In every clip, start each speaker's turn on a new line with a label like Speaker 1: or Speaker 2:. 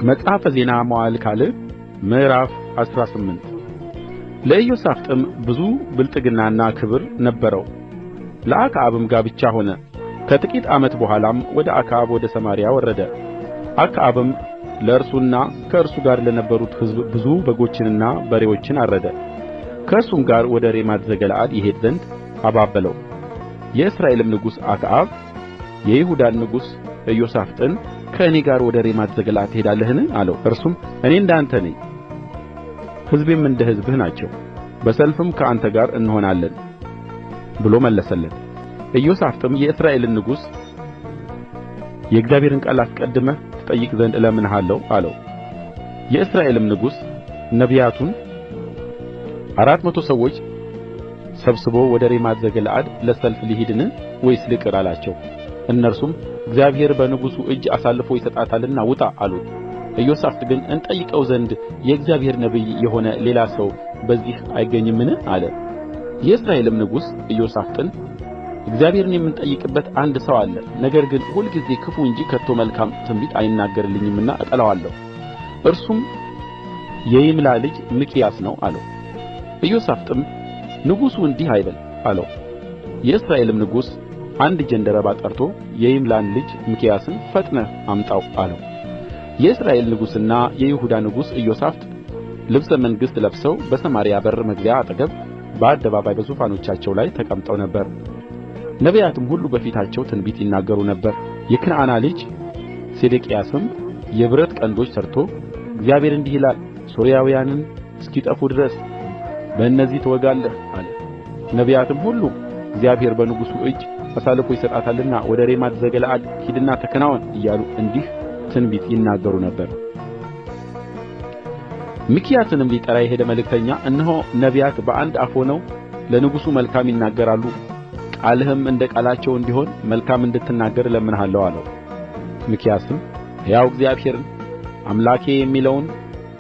Speaker 1: መጽሐፈ ዜና መዋዕል ካልዕ ምዕራፍ 18 ለኢዮሣፍጥም ብዙ ብልጥግናና ክብር ነበረው። ለአክዓብም ጋብቻ ሆነ። ከጥቂት ዓመት በኋላም ወደ አክዓብ ወደ ሰማርያ ወረደ። አክዓብም ለእርሱና ከእርሱ ጋር ለነበሩት ሕዝብ ብዙ በጎችንና በሬዎችን አረደ። ከእርሱም ጋር ወደ ሬማት ዘገለዓድ ይሄድ ዘንድ አባበለው። የእስራኤልም ንጉሥ አክዓብ የይሁዳን ንጉሥ ኢዮሣፍጥን ከእኔ ጋር ወደ ሬማት ዘገለዓድ ትሄዳለህን? አለው። እርሱም እኔ እንደ አንተ ነኝ፣ ሕዝቤም እንደ ሕዝብህ ናቸው፣ በሰልፍም ከአንተ ጋር እንሆናለን ብሎ መለሰለት። ኢዮሣፍጥም የእስራኤልን ንጉሥ የእግዚአብሔርን ቃል አስቀድመህ ትጠይቅ ዘንድ እለምንሃለሁ አለው። የእስራኤልም ንጉሥ ነቢያቱን 400 ሰዎች ሰብስቦ ወደ ሬማት ዘገለዓድ ለሰልፍ ልሂድን ወይስ ልቅር አላቸው። እነርሱም እግዚአብሔር በንጉሡ እጅ አሳልፎ ይሰጣታልና ውጣ አሉት። ኢዮሣፍጥ ግን እንጠይቀው ዘንድ የእግዚአብሔር ነቢይ የሆነ ሌላ ሰው በዚህ አይገኝምን? አለ። የእስራኤልም ንጉሥ ኢዮሣፍጥን እግዚአብሔርን የምንጠይቅበት አንድ ሰው አለ፣ ነገር ግን ሁልጊዜ ክፉ እንጂ ከቶ መልካም ትንቢት አይናገርልኝምና እጠላዋለሁ። እርሱም የይምላ ልጅ ሚክያስ ነው አለው። ኢዮሣፍጥም ንጉሡ እንዲህ አይበል አለው። የእስራኤልም ንጉሥ አንድ ጃንደረባ ጠርቶ የይምላን ልጅ ሚክያስን ፈጥነህ አምጣው አለው። የእስራኤል ንጉሥና የይሁዳ ንጉሥ ኢዮሣፍጥ ልብሰ መንግሥት ለብሰው በሰማርያ በር መግቢያ አጠገብ በአደባባይ በዙፋኖቻቸው ላይ ተቀምጠው ነበር። ነቢያትም ሁሉ በፊታቸው ትንቢት ይናገሩ ነበር። የክንዓና ልጅ ሴዴቅያስም የብረት ቀንዶች ሠርቶ እግዚአብሔር እንዲህ ይላል፣ ሶርያውያንን እስኪጠፉ ድረስ በእነዚህ ትወጋለህ አለ። ነቢያትም ሁሉ እግዚአብሔር በንጉሡ እጅ አሳልፎ ይሰጣታልና ወደ ሬማት ዘገለዓድ ሂድና ተከናወን እያሉ እንዲህ ትንቢት ይናገሩ ነበር። ሚክያስንም ሊጠራ የሄደ መልእክተኛ እነሆ ነቢያት በአንድ አፍ ሆነው ለንጉሡ መልካም ይናገራሉ፣ ቃልህም እንደ ቃላቸው እንዲሆን መልካም እንድትናገር እለምንሃለሁ አለው። ሚክያስም ሕያው እግዚአብሔርን አምላኬ የሚለውን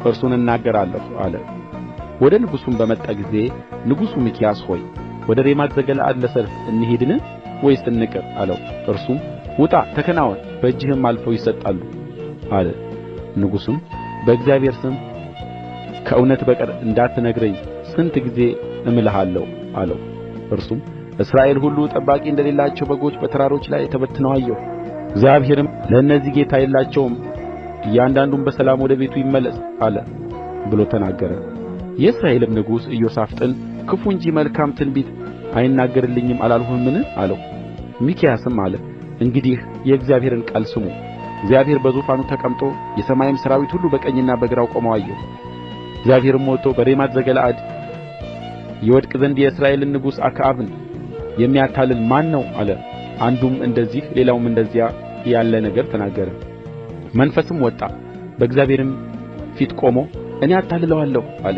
Speaker 1: እርሱን እናገራለሁ አለ። ወደ ንጉሡም በመጣ ጊዜ ንጉሡ ሚክያስ ሆይ ወደ ሬማት ዘገለዓድ ለሰልፍ እንሂድን ወይስ እንቅር? አለው። እርሱም ውጣ ተከናወን፣ በእጅህም አልፈው ይሰጣሉ አለ። ንጉሡም በእግዚአብሔር ስም ከእውነት በቀር እንዳትነግረኝ ስንት ጊዜ እምልሃለሁ አለው። እርሱም እስራኤል ሁሉ ጠባቂ እንደሌላቸው በጎች በተራሮች ላይ ተበትነው አየሁ። እግዚአብሔርም ለእነዚህ ጌታ የላቸውም፣ እያንዳንዱም በሰላም ወደ ቤቱ ይመለስ አለ ብሎ ተናገረ። የእስራኤልም ንጉሥ ኢዮሣፍጥን ክፉ እንጂ መልካም ትንቢት አይናገርልኝም አላልሁህምን? አለው። ሚክያስም አለ እንግዲህ የእግዚአብሔርን ቃል ስሙ። እግዚአብሔር በዙፋኑ ተቀምጦ የሰማይም ሠራዊት ሁሉ በቀኝና በግራው ቆመው አየሁ። እግዚአብሔርም ወጥቶ በሬማት ዘገለዓድ ይወድቅ ዘንድ የእስራኤልን ንጉሥ አክዓብን የሚያታልል ማን ነው? አለ። አንዱም እንደዚህ ሌላውም እንደዚያ ያለ ነገር ተናገረ። መንፈስም ወጣ፣ በእግዚአብሔርም ፊት ቆሞ እኔ አታልለዋለሁ አለ።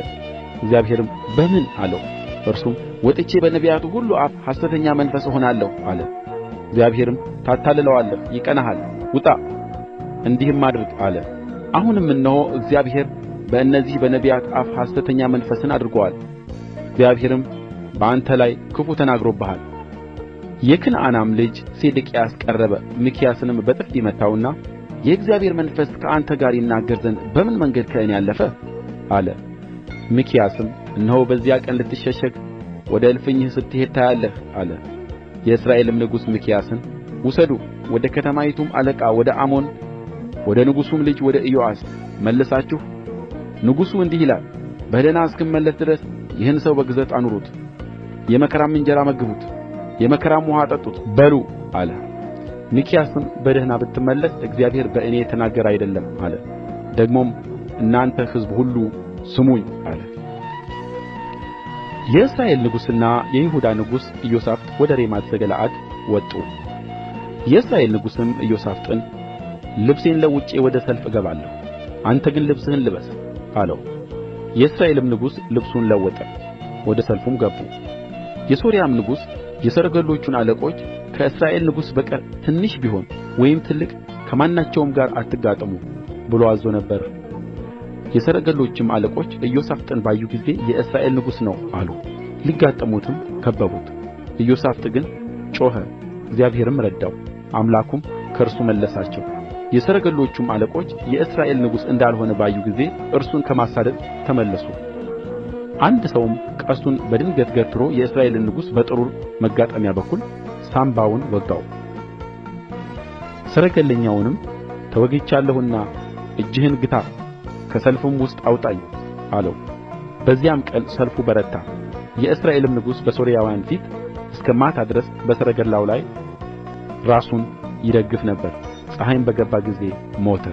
Speaker 1: እግዚአብሔርም በምን? አለው። እርሱም ወጥቼ በነቢያቱ ሁሉ አፍ ሐሰተኛ መንፈስ እሆናለሁ አለ። እግዚአብሔርም ታታልለዋለህ፣ ይቀናሃል፣ ውጣ እንዲህም አድርግ አለ። አሁንም እነሆ እግዚአብሔር በእነዚህ በነቢያት አፍ ሐሰተኛ መንፈስን አድርጎአል። እግዚአብሔርም በአንተ ላይ ክፉ ተናግሮብሃል። የክንዓናም ልጅ ሴዴቅያስ ቀረበ፣ ሚክያስንም በጥፊ መታውና የእግዚአብሔር መንፈስ ከአንተ ጋር ይናገር ዘንድ በምን መንገድ ከእኔ አለፈ? አለ። ሚክያስም እነሆ በዚያ ቀን ልትሸሸግ ወደ እልፍኝህ ስትሄድ ታያለህ አለ። የእስራኤልም ንጉሥ ሚክያስን ውሰዱ፣ ወደ ከተማይቱም አለቃ ወደ አሞን ወደ ንጉሡም ልጅ ወደ ኢዮአስ መልሳችሁ ንጉሡ እንዲህ ይላል፣ በደኅና እስክመለስ ድረስ ይህን ሰው በግዞት አኑሩት፣ የመከራም እንጀራ መግቡት፣ የመከራም ውኃ አጠጡት በሉ አለ። ሚክያስም በደኅና ብትመለስ እግዚአብሔር በእኔ የተናገረ አይደለም አለ። ደግሞም እናንተ ሕዝብ ሁሉ ስሙኝ አለ። የእስራኤል ንጉሥና የይሁዳ ንጉሥ ኢዮሣፍጥ ወደ ሬማት ዘገለዓድ ወጡ። የእስራኤል ንጉሥም ኢዮሣፍጥን ልብሴን ለውጬ ወደ ሰልፍ እገባለሁ፣ አንተ ግን ልብስህን ልበስ አለው። የእስራኤልም ንጉሥ ልብሱን ለወጠ፣ ወደ ሰልፉም ገቡ። የሶርያም ንጉሥ የሰረገሎቹን አለቆች ከእስራኤል ንጉሥ በቀር ትንሽ ቢሆን ወይም ትልቅ ከማናቸውም ጋር አትጋጠሙ ብሎ አዝዞ ነበር። የሰረገሎችም አለቆች ኢዮሣፍጥን ባዩ ጊዜ የእስራኤል ንጉሥ ነው አሉ። ሊጋጠሙትም ከበቡት። ኢዮሣፍጥ ግን ጮኸ፣ እግዚአብሔርም ረዳው፣ አምላኩም ከእርሱ መለሳቸው። የሰረገሎቹም አለቆች የእስራኤል ንጉሥ እንዳልሆነ ባዩ ጊዜ እርሱን ከማሳደድ ተመለሱ። አንድ ሰውም ቀስቱን በድንገት ገትሮ የእስራኤልን ንጉሥ በጥሩር መጋጠሚያ በኩል ሳምባውን ወጋው። ሰረገለኛውንም ተወግቻለሁና እጅህን ግታ፣ ከሰልፍም ውስጥ አውጣኝ አለው። በዚያም ቀን ሰልፉ በረታ። የእስራኤልም ንጉሥ በሶርያውያን ፊት እስከ ማታ ድረስ በሰረገላው ላይ ራሱን ይደግፍ ነበር። ፀሐይም በገባ ጊዜ ሞተ።